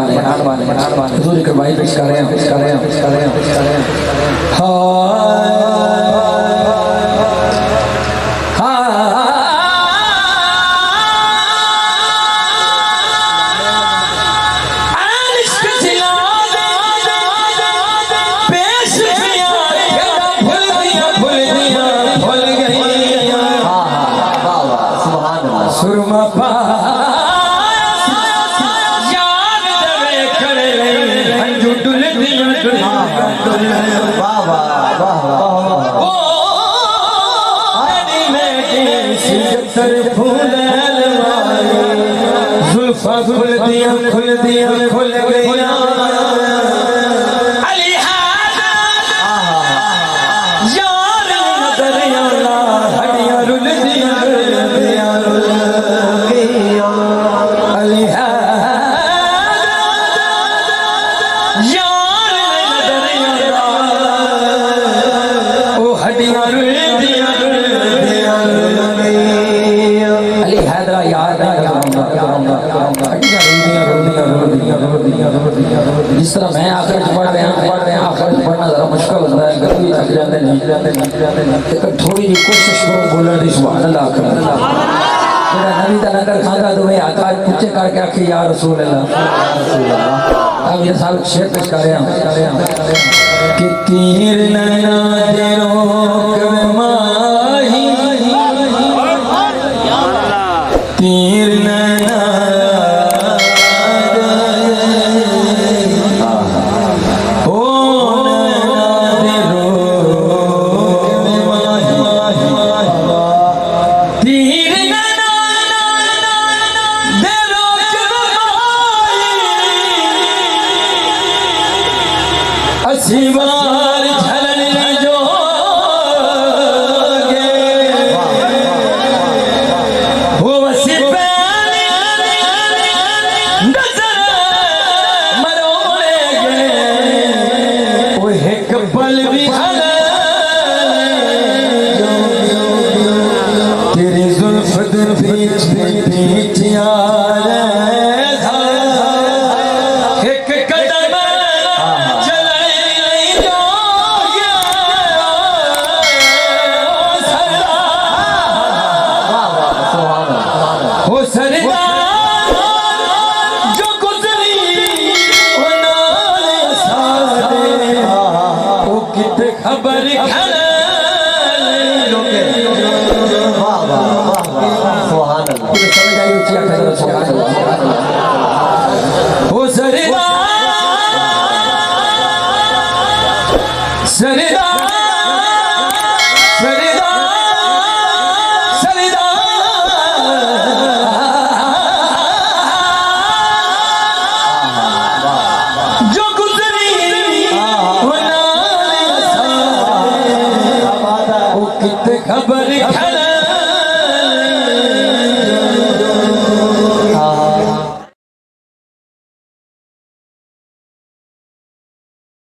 हुजूर के भाई पेश कर रहे हैं। खुल गया अली यार दरिया हडियां रुल दिया अली यार दरिया ओ हडियां रुल दिया अली हैदरा यार जिस तरह मैं आखिर पढ़ रहे हैं आखिर पढ़ना जरा मुश्किल होता है, कभी थक जाते नहीं थोड़ी जी कोशिश करो बोलने की। सुभान अल्लाह नबी का लंगर खाता तो मैं आका पूछे करके आखिर या रसूल अल्लाह। अब ये साल शेर पेश कर रहे हैं कि तीर नैना दे रोक माही तीर नैना शिवार झलन जो वो नजर मरोड़े वो एक पल भी तेरी जुल्फ दिल बीच यार खबर हो सरदा सरदा सरदा सरदा जो गुजरी कितने खबर